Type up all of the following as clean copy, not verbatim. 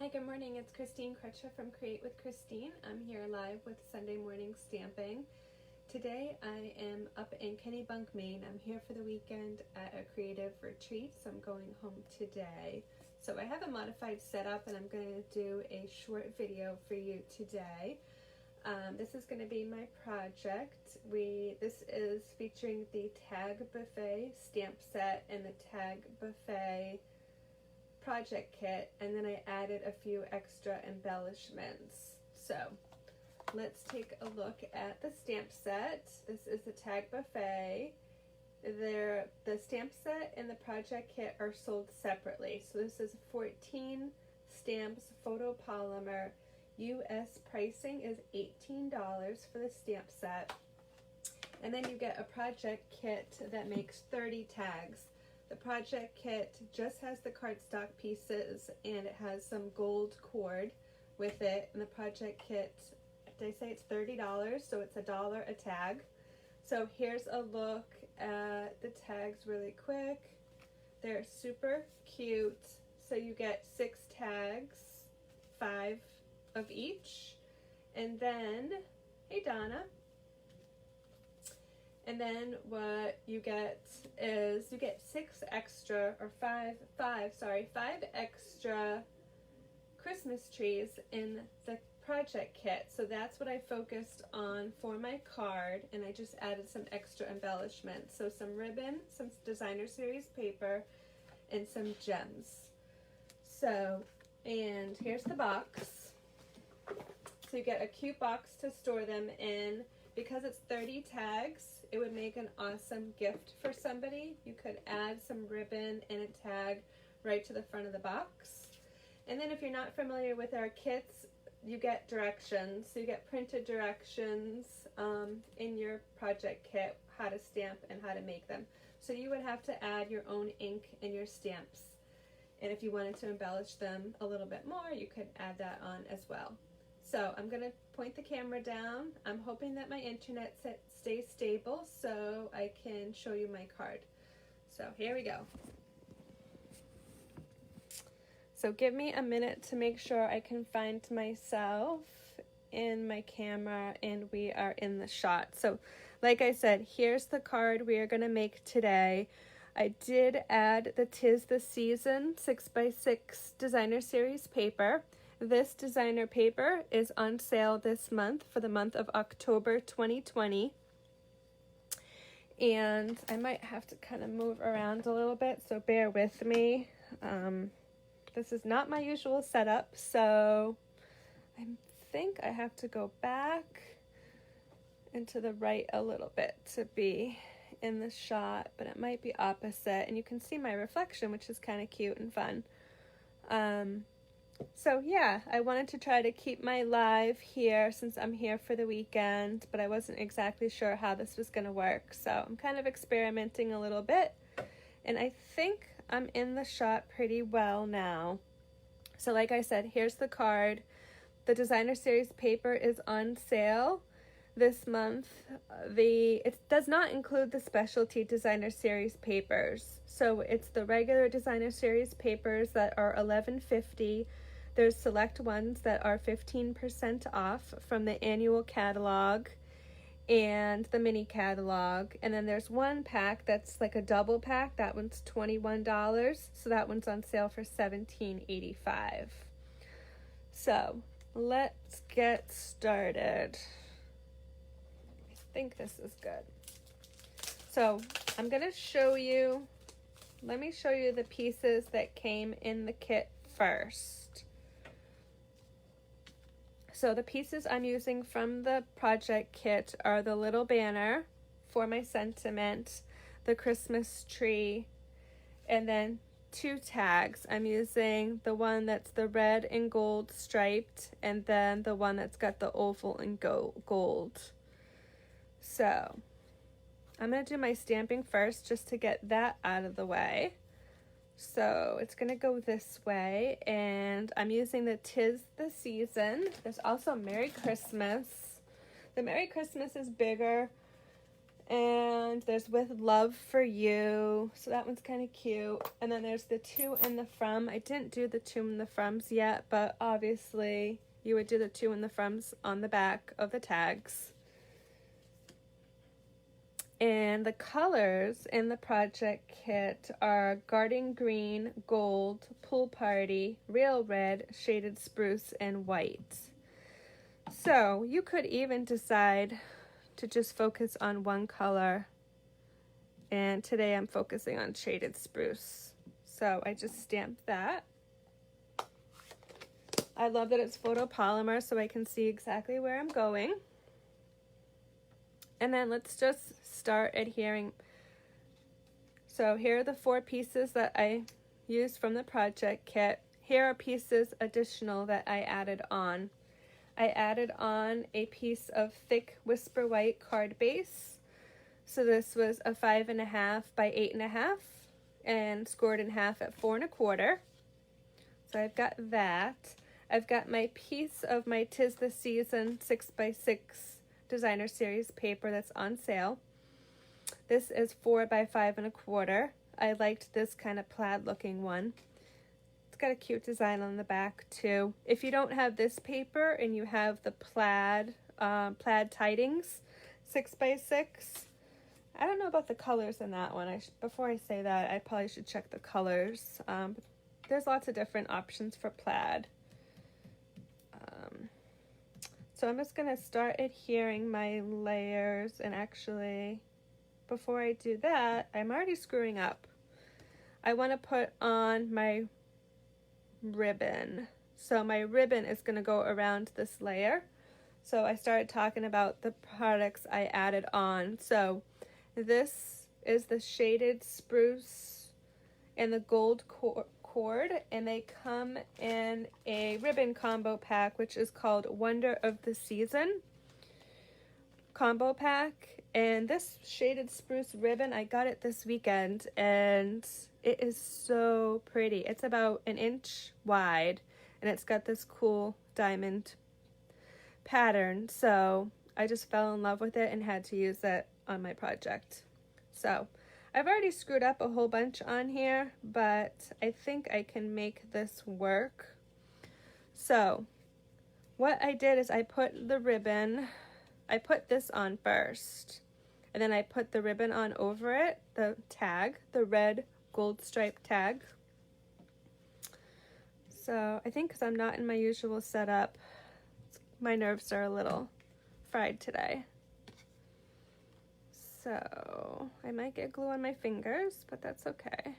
Hi, good morning. It's Christine Crutcher from Create with Christine. I'm here live with Sunday morning stamping. Today I am up in Kennebunk, Maine. I'm here for the weekend at a creative retreat, so I'm going home today. So I have a modified setup and I'm going to do a short video for you today. This is going to be my project. This is featuring the Tag Buffet stamp set and the Tag Buffet project kit, and then I added a few extra embellishments. So let's take a look at the stamp set. This is the Tag Buffet. The stamp set and the project kit are sold separately. So this is 14 stamps, photopolymer. US pricing is $18 for the stamp set. And then you get a project kit that makes 30 tags. The project kit just has the cardstock pieces and it has some gold cord with it. And the project kit, they say it's $30, so it's $1 a tag. So here's a look at the tags really quick. They're super cute. So you get 6 tags, 5 of each. And then, hey Donna. And then what you get is you get 5 extra Christmas trees in the project kit. So that's what I focused on for my card, and I just added some extra embellishments. So some ribbon, some designer series paper, and some gems. So, and here's the box. So you get a cute box to store them in. Because it's 30 tags, it would make an awesome gift for somebody. You could add some ribbon and a tag right to the front of the box. And then if you're not familiar with our kits, you get directions. So you get printed directions in your project kit, how to stamp and how to make them. So you would have to add your own ink and your stamps. And if you wanted to embellish them a little bit more, you could add that on as well. So I'm going to point the camera down. I'm hoping that my internet stays stable so I can show you my card. So here we go. So give me a minute to make sure I can find myself in my camera and we are in the shot. So like I said, here's the card we are going to make today. I did add the 'Tis the Season 6x6 designer series paper. This designer paper is on sale this month for the month of October 2020. And I might have to kind of move around a little bit, so bear with me. This is not my usual setup, so I think I have to go back and to the right a little bit to be in the shot, but it might be opposite. And you can see my reflection, which is kind of cute and fun. So yeah, I wanted to try to keep my live here since I'm here for the weekend, but I wasn't exactly sure how this was going to work. So I'm kind of experimenting a little bit, and I think I'm in the shot pretty well now. So like I said, here's the card. The designer series paper is on sale this month. It does not include the specialty designer series papers. So it's the regular designer series papers that are $11.50. There's select ones that are 15% off from the annual catalog and the mini catalog. And then there's one pack that's like a double pack. That one's $21. So that one's on sale for $17.85. So let's get started. I think this is good. So I'm going to show you, let me show you the pieces that came in the kit first. So the pieces I'm using from the project kit are the little banner for my sentiment, the Christmas tree, and then 2 tags. I'm using the one that's the red and gold striped, and then the one that's got the oval and gold. So I'm going to do my stamping first just to get that out of the way. So it's going to go this way, and I'm using the 'Tis the Season. There's also Merry Christmas. The Merry Christmas is bigger And there's With Love for You. So that one's kind of cute. And then there's the To and the From. I didn't do the To and the Froms yet, but obviously you would do the To and the Froms on the back of the tags. And the colors in the project kit are Garden Green, Gold, Pool Party, Real Red, Shaded Spruce, and White. So you could even decide to just focus on one color. And today I'm focusing on Shaded Spruce. So I just stamped that. I love that it's photopolymer so I can see exactly where I'm going. And then let's just start adhering. So here are the 4 pieces that I used from the project kit. Here are pieces additional that I added on. I added on a piece of thick Whisper White card base. So this was a 5.5 by 8.5 and scored in half at 4 1/4. So I've got that. I've got my piece of my 'Tis the Season 6x6 designer series paper that's on sale. This is 4 by 5 1/4. I liked this kind of plaid looking one. It's got a cute design on the back too. If you don't have this paper and you have the plaid tidings 6x6, I don't know about the colors in that one. Before I say that, I probably should check the colors. There's lots of different options for plaid. So I'm just going to start adhering my layers, and actually, before I do that, I'm already screwing up. I want to put on my ribbon. So my ribbon is going to go around this layer. So I started talking about the products I added on. So this is the Shaded Spruce and the Gold cord, and they come in a ribbon combo pack, which is called Wonder of the Season combo pack. And this Shaded Spruce ribbon, I got it this weekend, and it is so pretty. It's about 1 inch wide, and it's got this cool diamond pattern. So I just fell in love with it and had to use it on my project. So I've already screwed up a whole bunch on here, but I think I can make this work. So what I did is I put the ribbon, I put this on first, and then I put the ribbon on over it, the tag, the red gold stripe tag. So I think because I'm not in my usual setup, my nerves are a little fried today. So I might get glue on my fingers, but that's okay.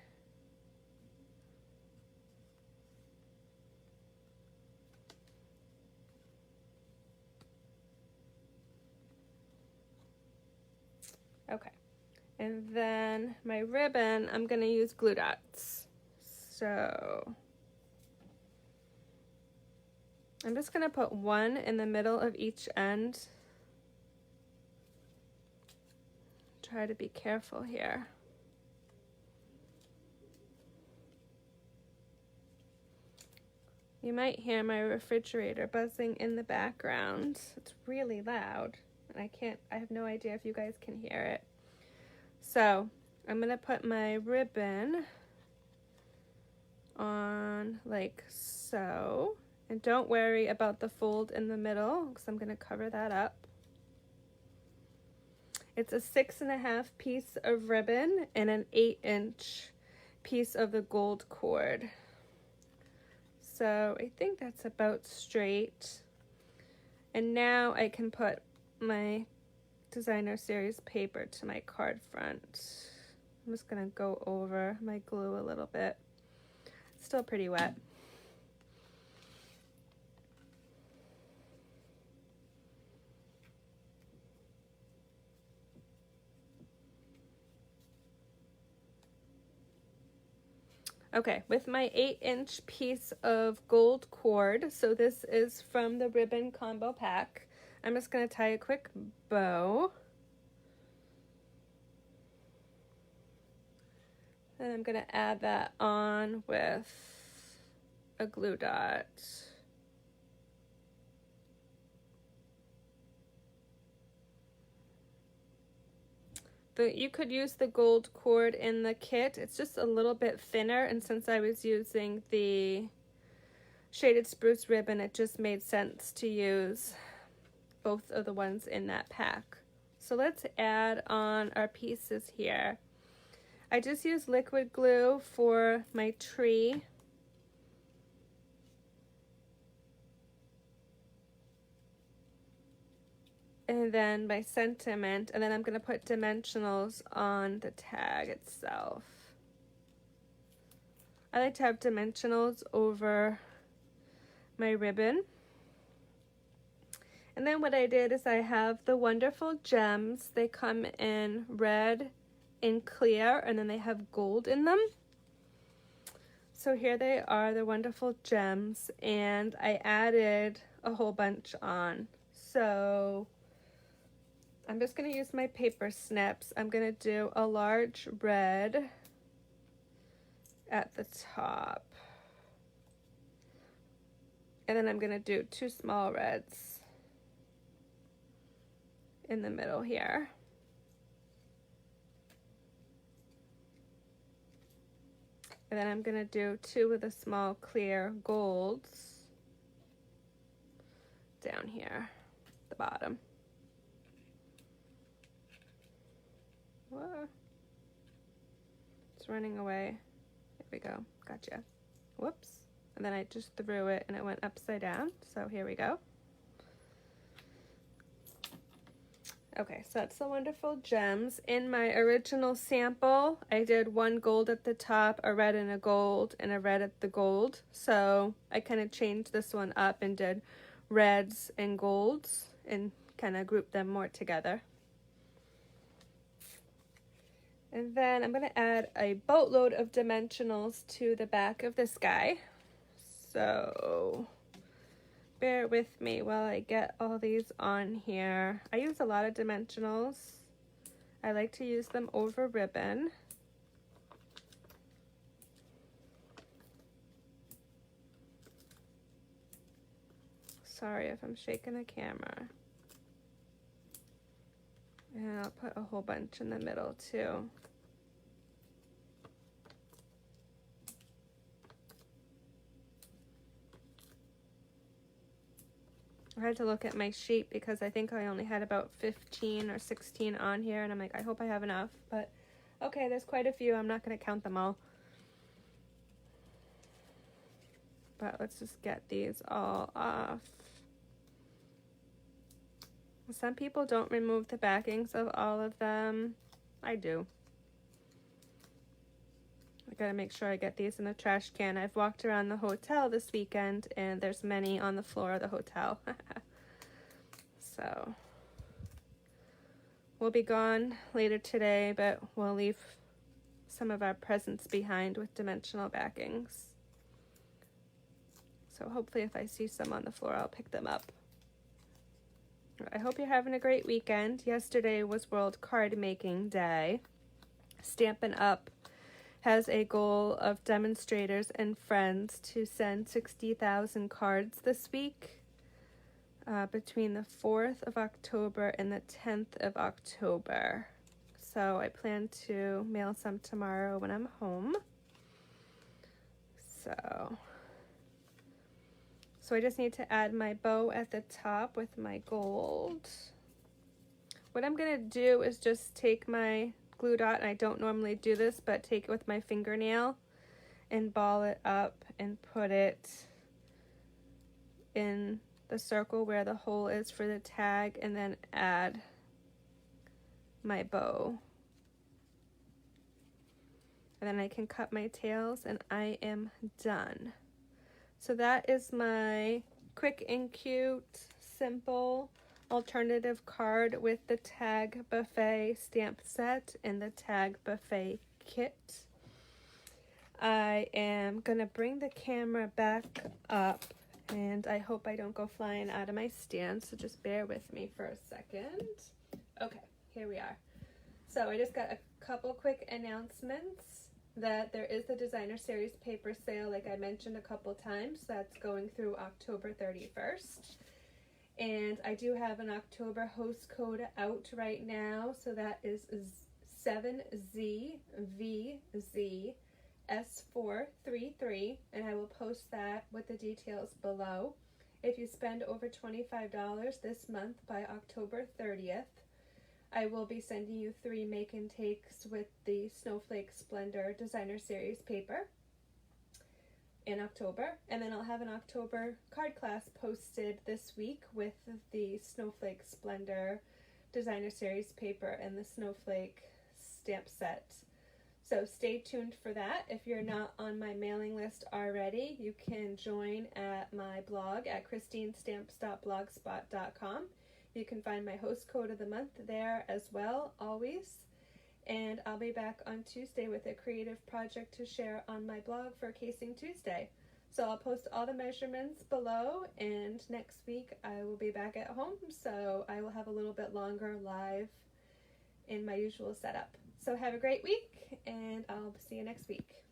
Okay, and then my ribbon, I'm gonna use glue dots. So I'm just gonna put one in the middle of each end. Try to be careful here. You might hear my refrigerator buzzing in the background. It's really loud, and I have no idea if you guys can hear it. So I'm gonna put my ribbon on like so, and don't worry about the fold in the middle because I'm gonna cover that up. It's a 6.5 piece of ribbon and an 8-inch piece of the gold cord. So I think that's about straight. And now I can put my designer series paper to my card front. I'm just gonna go over my glue a little bit. It's still pretty wet. Okay, with my 8-inch piece of gold cord, so this is from the ribbon combo pack, I'm just going to tie a quick bow. And I'm going to add that on with a glue dot. You could use the gold cord in the kit. It's just a little bit thinner, and since I was using the shaded spruce ribbon, it just made sense to use both of the ones in that pack. So let's add on our pieces here. I just used liquid glue for my tree. And then my sentiment, and then I'm going to put dimensionals on the tag itself. I like to have dimensionals over my ribbon. And then what I did is I have the wonderful gems. They come in red and clear, and then they have gold in them. So here they are, the wonderful gems, and I added a whole bunch on. So I'm just going to use my paper snips. I'm going to do a large red at the top. And then I'm going to do 2 small reds in the middle here. And then I'm going to do 2 of the small clear golds down here at the bottom. Whoa. It's running away. There we go. Gotcha. Whoops. And then I just threw it and it went upside down. So here we go. Okay, so that's the wonderful gems. In my original sample, I did 1 gold at the top, a red and a gold, and a red at the gold. So I kind of changed this one up and did reds and golds and kind of grouped them more together. And then I'm going to add a boatload of dimensionals to the back of this guy. So bear with me while I get all these on here. I use a lot of dimensionals. I like to use them over ribbon. Sorry if I'm shaking the camera. And I'll put a whole bunch in the middle too. I had to look at my sheet because I think I only had about 15 or 16 on here, and I'm like, I hope I have enough, but okay, there's quite a few. I'm not going to count them all. But let's just get these all off. Some people don't remove the backings of all of them. I do. I gotta make sure I get these in the trash can. I've walked around the hotel this weekend and there's many on the floor of the hotel. So we'll be gone later today, but we'll leave some of our presents behind with dimensional backings. So hopefully if I see some on the floor, I'll pick them up. I hope you're having a great weekend. Yesterday was World Card Making Day. Stampin' Up has a goal of demonstrators and friends to send 60,000 cards this week between the 4th of October and the 10th of October. So I plan to mail some tomorrow when I'm home. So I just need to add my bow at the top with my gold. What I'm going to do is just take my glue dot, and I don't normally do this, but take it with my fingernail and ball it up and put it in the circle where the hole is for the tag, and then add my bow. And then I can cut my tails and I am done. So that is my quick and cute, simple alternative card with the Tag Buffet stamp set and the Tag Buffet kit. I am going to bring the camera back up, and I hope I don't go flying out of my stand, so just bear with me for a second. Okay, here we are. So I just got a couple quick announcements that there is the Designer Series paper sale, like I mentioned a couple times. That's going through October 31st. And I do have an October host code out right now, so that is 7ZVZS433, and I will post that with the details below. If you spend over $25 this month by October 30th, I will be sending you 3 make and takes with the Snowflake Splendor Designer Series paper in October, and then I'll have an October card class posted this week with the Snowflake Splendor Designer Series paper and the Snowflake stamp set. So stay tuned for that. If you're not on my mailing list already, you can join at my blog at christinestamps.blogspot.com. You can find my host code of the month there as well, always. And I'll be back on Tuesday with a creative project to share on my blog for Casing Tuesday. So I'll post all the measurements below, and next week I will be back at home, so I will have a little bit longer live in my usual setup. So have a great week, and I'll see you next week.